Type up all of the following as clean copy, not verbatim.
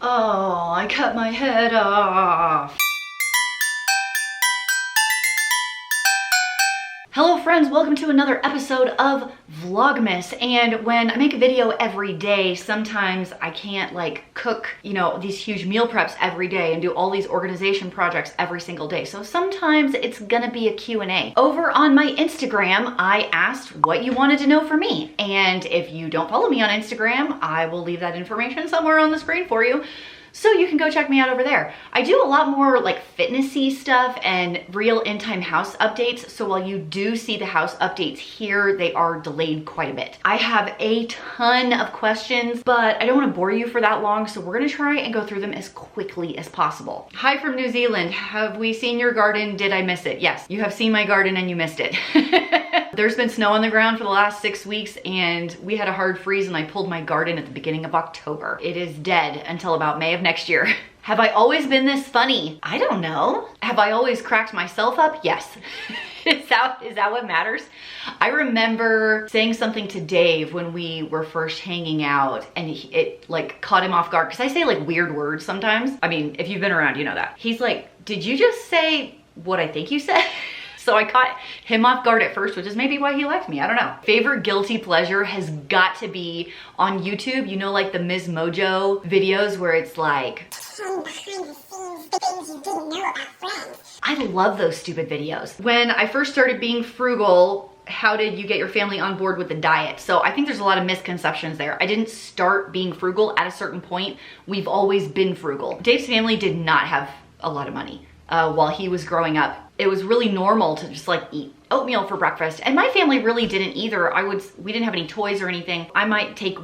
Oh, I cut my head off. Hello friends, welcome to another episode of Vlogmas. And when I make a video every day, sometimes I can't like cook, these huge meal preps every day and do all these organization projects every single day. So sometimes it's gonna be a Q&A. Over on my Instagram, I asked what you wanted to know from me. And if you don't follow me on Instagram, I will leave that information somewhere on the screen for you, so you can go check me out over there. I do a lot more like fitnessy stuff and real in-time house updates. So while you do see the house updates here, they are delayed quite a bit. I have a ton of questions, but I don't want to bore you for that long. So we're gonna try and go through them as quickly as possible. Hi from New Zealand. Have we seen your garden? Did I miss it? Yes, you have seen my garden and you missed it. There's been snow on the ground for the last 6 weeks and we had a hard freeze and I pulled my garden at the beginning of October. It is dead until about May of next year. Have I always been this funny? I don't know. Have I always cracked myself up? Yes. Is that what matters? I remember saying something to Dave when we were first hanging out and it like caught him off guard because I say like weird words sometimes. I mean, if you've been around, you know that. He's like, did you just say what I think you said? So I caught him off guard at first, which is maybe why he liked me, I don't know. Favorite guilty pleasure has got to be on YouTube. You know, like the Ms. Mojo videos where it's like, behind the scenes things you didn't know about friends. I love those stupid videos. When I first started being frugal, how did you get your family on board with the diet? So I think there's a lot of misconceptions there. I didn't start being frugal at a certain point. We've always been frugal. Dave's family did not have a lot of money while he was growing up. It was really normal to just like eat oatmeal for breakfast. And my family really didn't either. We didn't have any toys or anything. I might take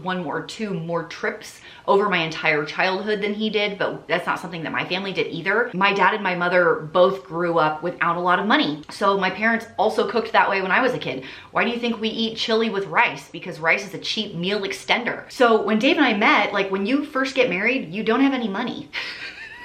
two more trips over my entire childhood than he did, but that's not something that my family did either. My dad and my mother both grew up without a lot of money. So my parents also cooked that way when I was a kid. Why do you think we eat chili with rice? Because rice is a cheap meal extender. So when Dave and I met, like when you first get married, you don't have any money.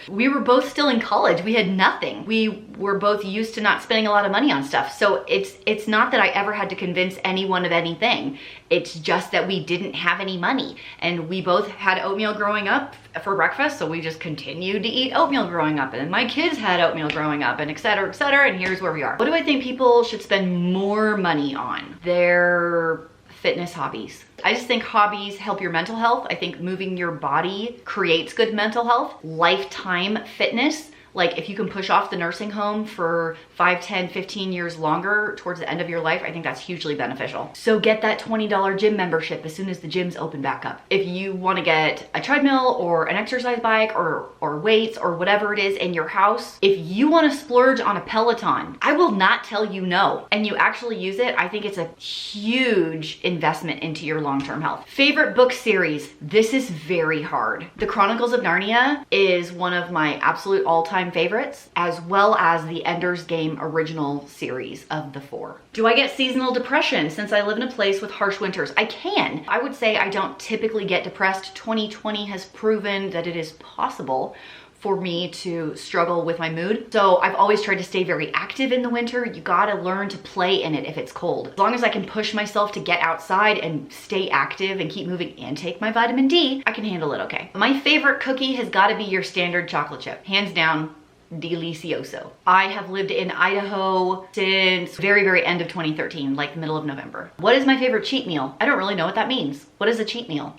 We were both still in college. We had nothing. We were both used to not spending a lot of money on stuff. So it's not that I ever had to convince anyone of anything. It's just that we didn't have any money. And we both had oatmeal growing up for breakfast. So we just continued to eat oatmeal growing up. And then my kids had oatmeal growing up and et cetera, et cetera. And here's where we are. What do I think people should spend more money on? Their fitness hobbies. I just think hobbies help your mental health. I think moving your body creates good mental health. Lifetime fitness, like if you can push off the nursing home for 5, 10, 15 years longer towards the end of your life, I think that's hugely beneficial. So get that $20 gym membership as soon as the gyms open back up. If you want to get a treadmill or an exercise bike or weights or whatever it is in your house, if you want to splurge on a Peloton, I will not tell you no. And you actually use it, I think it's a huge investment into your long-term health. Favorite book series? This is very hard. The Chronicles of Narnia is one of my absolute all-time favorites, as well as the Ender's Game original series of the 4. Do I get seasonal depression since I live in a place with harsh winters? I can. I would say I don't typically get depressed. 2020 has proven that it is possible for me to struggle with my mood. So I've always tried to stay very active in the winter. You gotta learn to play in it if it's cold. As long as I can push myself to get outside and stay active and keep moving and take my vitamin D, I can handle it okay. My favorite cookie has gotta be your standard chocolate chip. Hands down, delicioso. I have lived in Idaho since very, very end of 2013, like the middle of November. What is my favorite cheat meal? I don't really know what that means. What is a cheat meal?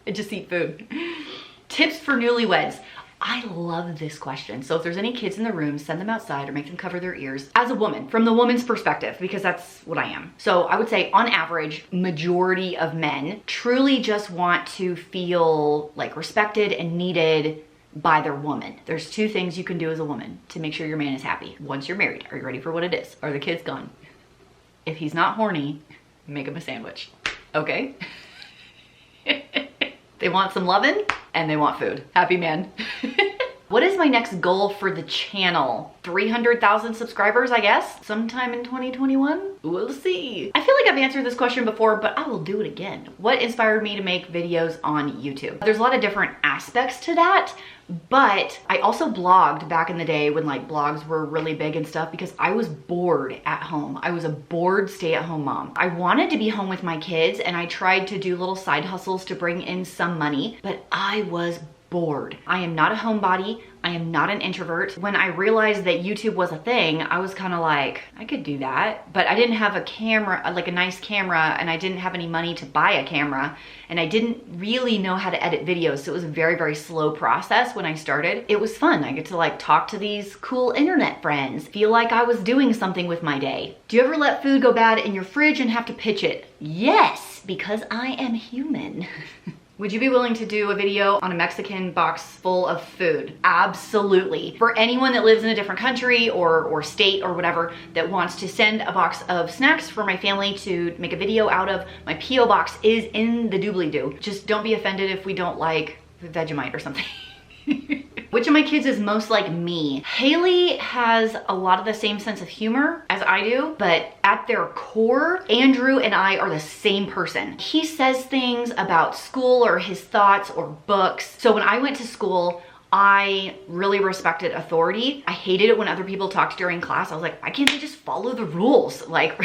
I just eat food. Tips for newlyweds. I love this question. So if there's any kids in the room, send them outside or make them cover their ears. As a woman, from the woman's perspective, because that's what I am. So I would say on average, majority of men truly just want to feel like respected and needed by their woman. There's 2 things you can do as a woman to make sure your man is happy. Once you're married, are you ready for what it is? Are the kids gone? If he's not horny, make him a sandwich, okay? They want some loving and they want food. Happy man. What is my next goal for the channel? 300,000 subscribers, I guess, sometime in 2021. We'll see. I feel like I've answered this question before, but I will do it again. What inspired me to make videos on YouTube? There's a lot of different aspects to that, but I also blogged back in the day when like blogs were really big and stuff because I was bored at home. I was a bored stay-at-home mom. I wanted to be home with my kids and I tried to do little side hustles to bring in some money, but I was bored. I am not a homebody. I am not an introvert. When I realized that YouTube was a thing, I was kind of like, I could do that. But I didn't have a camera, like a nice camera, and I didn't have any money to buy a camera, and I didn't really know how to edit videos. So it was a very, very slow process when I started. It was fun. I get to like talk to these cool internet friends, feel like I was doing something with my day. Do you ever let food go bad in your fridge and have to pitch it? Yes, because I am human. Would you be willing to do a video on a Mexican box full of food? Absolutely. For anyone that lives in a different country or state or whatever that wants to send a box of snacks for my family to make a video out of, my P.O. box is in the doobly-doo. Just don't be offended if we don't like Vegemite or something. Which of my kids is most like me? Haley has a lot of the same sense of humor as I do, but at their core, Andrew and I are the same person. He says things about school or his thoughts or books. So when I went to school, I really respected authority. I hated it when other people talked during class. I was like, why can't they just follow the rules? Like,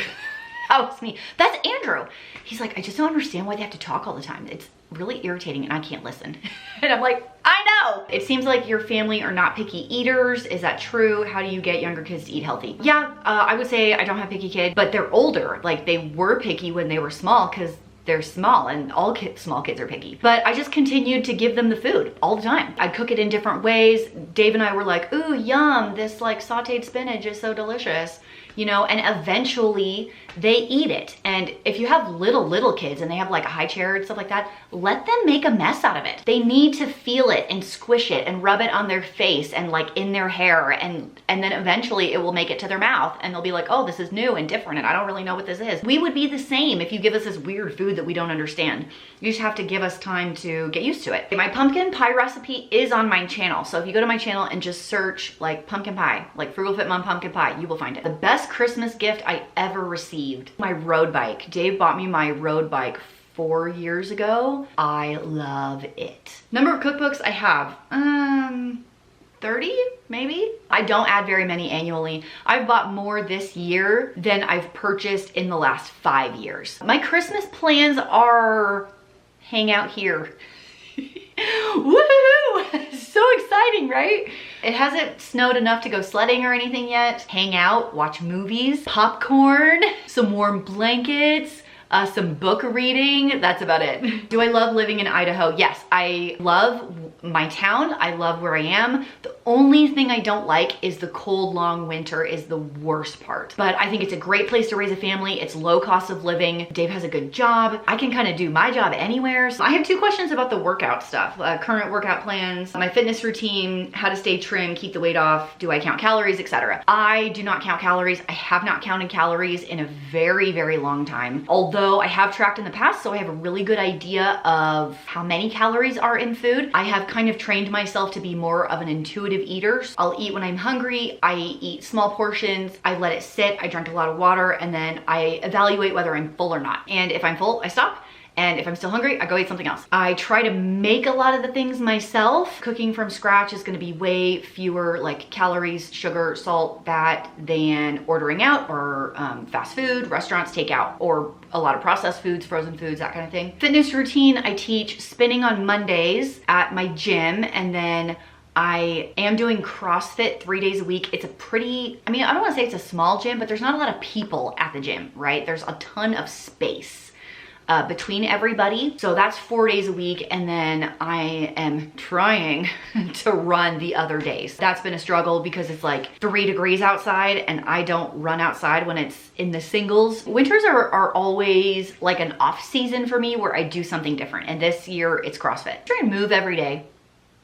that was me. That's Andrew. He's like, I just don't understand why they have to talk all the time. It's really irritating and I can't listen. And I'm like, I know. It seems like your family are not picky eaters. Is that true? How do you get younger kids to eat healthy? Yeah, I would say I don't have picky kids, but they're older. Like they were picky when they were small because they're small and all small kids are picky. But I just continued to give them the food all the time. I'd cook it in different ways. Dave and I were like, ooh, yum, this like sauteed spinach is so delicious. You know, and eventually they eat it. And if you have little kids and they have like a high chair and stuff like that, let them make a mess out of it. They need to feel it and squish it and rub it on their face and like in their hair. And then eventually it will make it to their mouth and they'll be like, oh, this is new and different and I don't really know what this is. We would be the same if you give us this weird food that we don't understand. You just have to give us time to get used to it. My pumpkin pie recipe is on my channel. So if you go to my channel and just search like pumpkin pie, like Frugal Fit Mom pumpkin pie, you will find it. The best Christmas gift I ever received, my road bike. Dave bought me my road bike 4 years ago. I love it. Number of cookbooks I have, 30 maybe? I don't add very many annually. I've bought more this year than I've purchased in the last 5 years. My Christmas plans are hang out here. Woohoo! So exciting, right? It hasn't snowed enough to go sledding or anything yet. Hang out, watch movies, popcorn, some warm blankets, some book reading. That's about it. Do I love living in Idaho? Yes, I love my town. I love where I am. The only thing I don't like is the cold, long winter is the worst part. But I think it's a great place to raise a family. It's low cost of living. Dave has a good job. I can kind of do my job anywhere. So I have 2 questions about the workout stuff. Current workout plans, my fitness routine, how to stay trim, keep the weight off, do I count calories, etc. I do not count calories. I have not counted calories in a very, very long time. Although I have tracked in the past, so I have a really good idea of how many calories are in food. I have kind of trained myself to be more of an intuitive eater. I'll eat when I'm hungry. I eat small portions. I let it sit. I drink a lot of water and then I evaluate whether I'm full or not. And if I'm full, I stop. And if I'm still hungry, I go eat something else. I try to make a lot of the things myself. Cooking from scratch is gonna be way fewer like calories, sugar, salt, fat than ordering out or fast food, restaurants, takeout, or a lot of processed foods, frozen foods, that kind of thing. Fitness routine, I teach spinning on Mondays at my gym, and then I am doing CrossFit 3 days a week. It's a pretty, I mean, I don't wanna say it's a small gym, but there's not a lot of people at the gym, right? There's a ton of space between everybody. So that's 4 days a week. And then I am trying to run the other days. That's been a struggle because it's like 3 degrees outside and I don't run outside when it's in the singles. Winters are always like an off season for me where I do something different. And this year it's CrossFit. I try and move every day.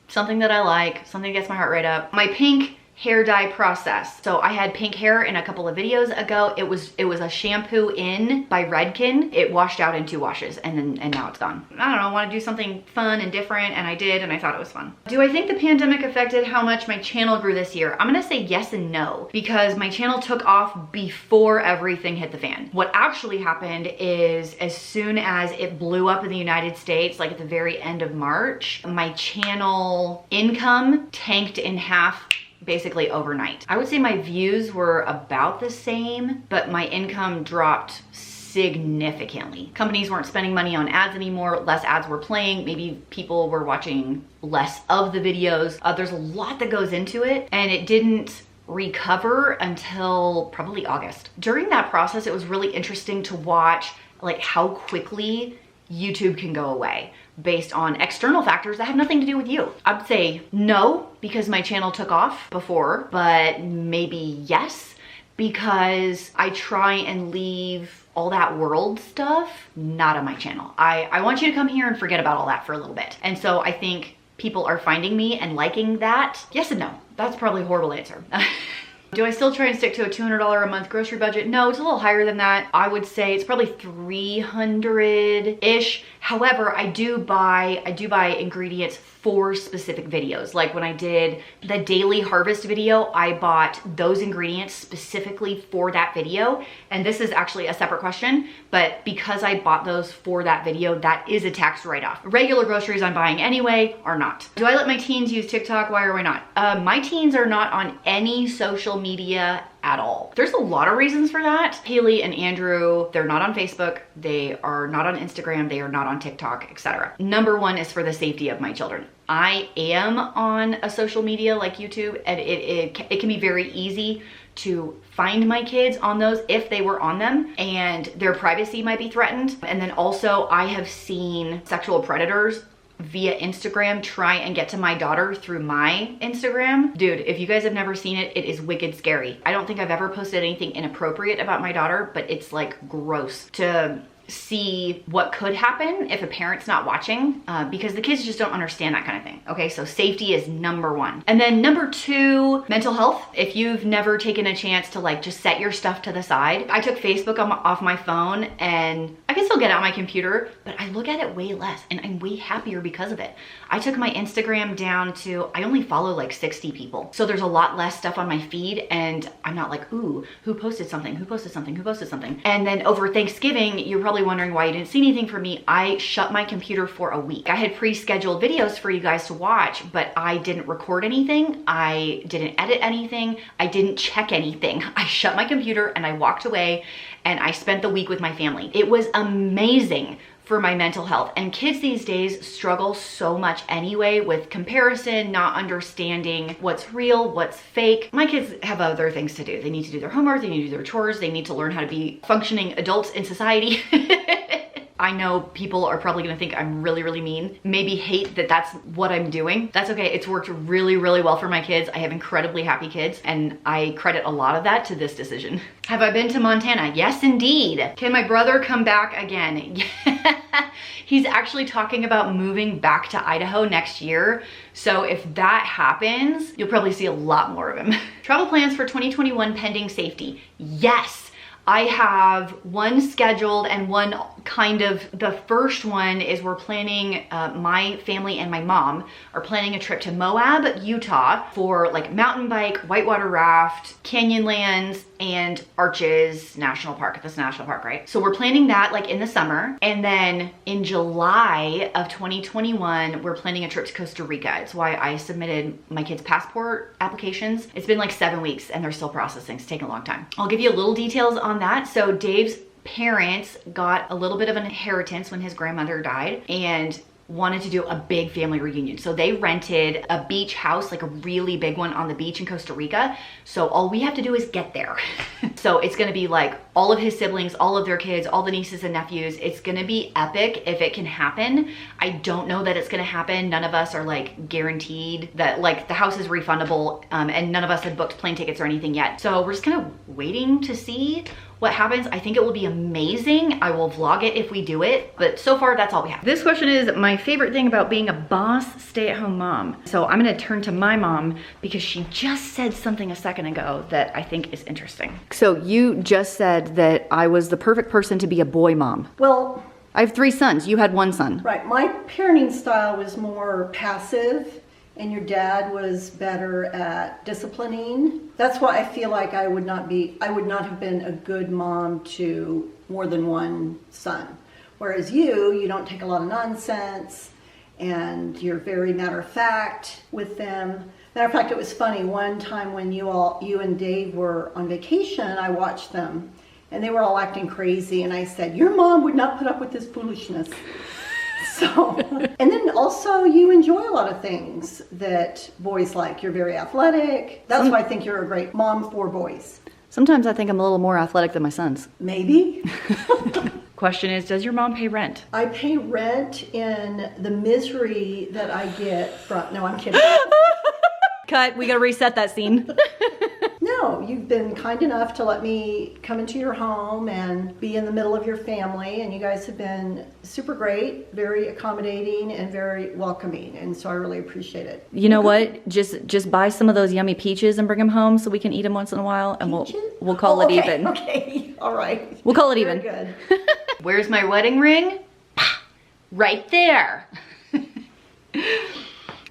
Something that I like, something that gets my heart rate up. My pink hair dye process. So I had pink hair in a couple of videos ago. It was a shampoo in by Redken. It washed out in 2 washes and now it's gone. I don't know, I want to do something fun and different, and I did, and I thought it was fun. Do I think the pandemic affected how much my channel grew this year? I'm gonna say yes and no, because my channel took off before everything hit the fan. What actually happened is as soon as it blew up in the United States, like at the very end of March, my channel income tanked in half basically overnight. I would say my views were about the same, but my income dropped significantly. Companies weren't spending money on ads anymore, less ads were playing, maybe people were watching less of the videos. There's a lot that goes into it, and it didn't recover until probably August. During that process, it was really interesting to watch like how quickly YouTube can go away based on external factors that have nothing to do with you. I'd say no, because my channel took off before, but maybe yes, because I try and leave all that world stuff not on my channel. I want you to come here and forget about all that for a little bit. And so I think people are finding me and liking that. Yes and no. That's probably a horrible answer. Do I still try and stick to a $200 a month grocery budget? No, it's a little higher than that. I would say it's probably 300-ish. However, I do buy ingredients for specific videos. Like when I did the daily harvest video, I bought those ingredients specifically for that video. And this is actually a separate question, but because I bought those for that video, that is a tax write-off. Regular groceries I'm buying anyway are not. Do I let my teens use TikTok? Why or why not? My teens are not on any social media at all. There's a lot of reasons for that. Haley and Andrew, they're not on Facebook, they are not on Instagram, they are not on TikTok, etc. Number one is for the safety of my children. I am on a social media like YouTube, and it can be very easy to find my kids on those if they were on them, and their privacy might be threatened. And then also I have seen sexual predators via Instagram try and get to my daughter through my Instagram. Dude, if you guys have never seen it, it is wicked scary. I don't think I've ever posted anything inappropriate about my daughter, but it's like gross to see what could happen if a parent's not watching, because the kids just don't understand that kind of thing. Okay, so safety is number one. And then number two, mental health. If you've never taken a chance to like just set your stuff to the side, I took Facebook off my phone, and I can still get it on my computer, but I look at it way less and I'm way happier because of it. I took my Instagram down to, I only follow like 60 people. So there's a lot less stuff on my feed, and I'm not like, ooh, who posted something? Who posted something? Who posted something? And then over Thanksgiving, you're probably wondering why you didn't see anything from me. I shut my computer for a week. I had pre-scheduled videos for you guys to watch, but I didn't record anything. I didn't edit anything. I didn't check anything. I shut my computer and I walked away, and I spent the week with my family. It was amazing for my mental health. And kids these days struggle so much anyway with comparison, not understanding what's real, what's fake. My kids have other things to do. They need to do their homework, they need to do their chores, they need to learn how to be functioning adults in society. I know people are probably gonna think I'm really, really mean, maybe hate that that's what I'm doing. That's okay, it's worked really, really well for my kids. I have incredibly happy kids, and I credit a lot of that to this decision. Have I been to Montana? Yes, indeed. Can my brother come back again? He's actually talking about moving back to Idaho next year. So if that happens, you'll probably see a lot more of him. Travel plans for 2021 pending safety. Yes. I have one scheduled and one kind of, the first one is we're planning, my family and my mom are planning a trip to Moab, Utah for like mountain bike, whitewater raft, Canyonlands, and Arches National Park. That's National Park, right? So we're planning that like in the summer. And then in July of 2021, we're planning a trip to Costa Rica. It's why I submitted my kids' passport applications. It's been like 7 weeks and they're still processing. It's taking a long time. I'll give you a little details on that. So Dave's parents got a little bit of an inheritance when his grandmother died and wanted to do a big family reunion. So they rented a beach house, like a really big one on the beach in Costa Rica. So all we have to do is get there. So it's gonna be like all of his siblings, all of their kids, all the nieces and nephews. It's gonna be epic if it can happen. I don't know that it's gonna happen. None of us are like guaranteed that like the house is refundable, and none of us had booked plane tickets or anything yet. So we're just kind of waiting to see what happens. I think it will be amazing. I will vlog it if we do it, but so far that's all we have. This question is my favorite thing about being a boss stay-at-home mom. So I'm gonna turn to my mom because she just said something a second ago that I think is interesting. So you just said that I was the perfect person to be a boy mom. Well, I have 3 sons. You had 1 son. right, my parenting style was more passive, and your dad was better at disciplining. That's why I feel like I would not have been a good mom to more than 1 son. Whereas you don't take a lot of nonsense, and you're very matter of fact with them. Matter of fact, it was funny, one time when you and Dave were on vacation, I watched them, and they were all acting crazy. And I said, your mom would not put up with this foolishness. So, and then also you enjoy a lot of things that boys like. You're very athletic. That's why I think you're a great mom for boys. Sometimes I think I'm a little more athletic than my sons. Maybe. Question is, does your mom pay rent? I pay rent in the misery that I get from, no, I'm kidding. Cut, we gotta reset that scene. No, you've been kind enough to let me come into your home and be in the middle of your family, and you guys have been super great, very accommodating and very welcoming, and so I really appreciate it. You know what? Just buy some of those yummy peaches and bring them home so we can eat them once in a while, and we'll call it even. Okay, all right. We'll call it even. Very good. Where's my wedding ring? Right there.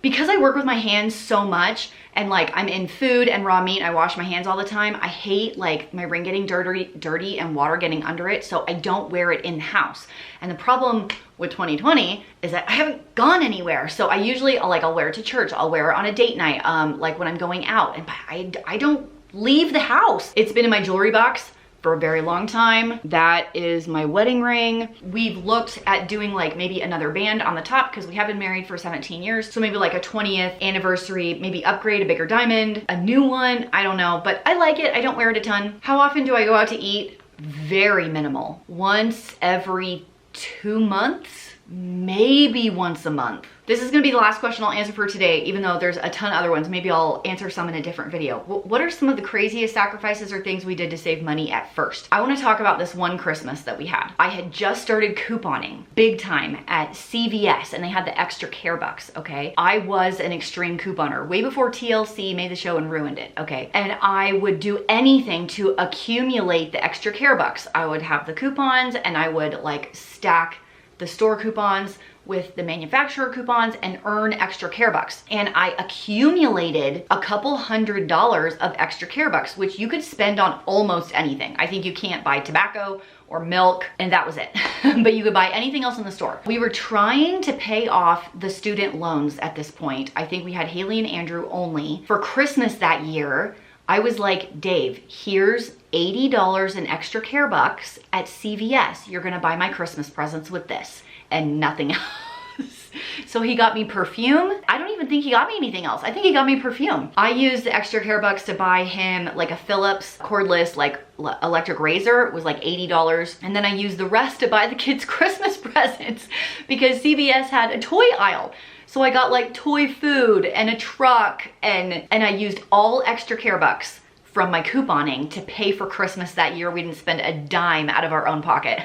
Because I work with my hands so much, and like I'm in food and raw meat, I wash my hands all the time. I hate like my ring getting dirty and water getting under it, so I don't wear it in the house. And the problem with 2020 is that I haven't gone anywhere. So I usually, I'll wear it to church. I'll wear it on a date night, like when I'm going out, and I don't leave the house. It's been in my jewelry box for a very long time. That is my wedding ring. We've looked at doing like maybe another band on the top because we have been married for 17 years. So maybe like a 20th anniversary, maybe upgrade a bigger diamond, a new one, I don't know, but I like it. I don't wear it a ton. How often do I go out to eat? Very minimal. Once every 2 months, maybe once a month. This is gonna be the last question I'll answer for today, even though there's a ton of other ones. Maybe I'll answer some in a different video. What are some of the craziest sacrifices or things we did to save money at first? I wanna talk about this one Christmas that we had. I had just started couponing big time at CVS, and they had the extra care bucks, okay? I was an extreme couponer way before TLC made the show and ruined it, okay? And I would do anything to accumulate the extra care bucks. I would have the coupons, and I would like stack the store coupons with the manufacturer coupons and earn extra care bucks. And I accumulated a couple $100s of extra care bucks, which you could spend on almost anything. I think you can't buy tobacco or milk, and that was it. But you could buy anything else in the store. We were trying to pay off the student loans at this point. I think we had Haley and Andrew only. For Christmas that year, I was like, Dave, here's $80 in extra care bucks at CVS. You're gonna buy my Christmas presents with this and nothing else. So he got me perfume. I don't even think he got me anything else. I think he got me perfume. I used the extra care bucks to buy him like a Philips cordless like electric razor. It was like $80. And then I used the rest to buy the kids Christmas presents because CVS had a toy aisle. So I got like toy food and a truck, and I used all extra care bucks from my couponing to pay for Christmas that year. We didn't spend a dime out of our own pocket.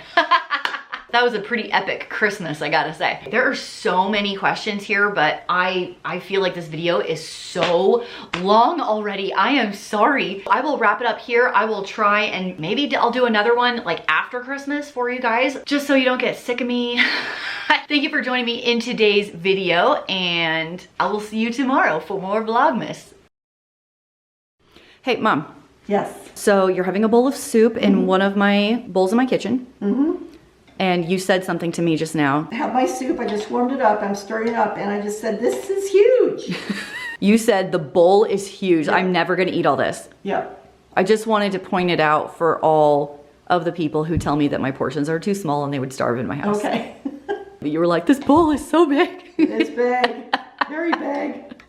That was a pretty epic Christmas, I gotta say. There are so many questions here, but I feel like this video is so long already. I am sorry. I will wrap it up here. I will try and maybe I'll do another one like after Christmas for you guys, just so you don't get sick of me. Thank you for joining me in today's video, and I will see you tomorrow for more Vlogmas. Hey, Mom. Yes. So you're having a bowl of soup in one of my bowls in my kitchen. And you said something to me just now. I have my soup, I just warmed it up, I'm stirring it up, and I just said, this is huge. You said the bowl is huge. Yeah. I'm never gonna eat all this. Yeah. I just wanted to point it out for all of the people who tell me that my portions are too small and they would starve in my house. Okay. You were like, this bowl is so big. It's big, very big.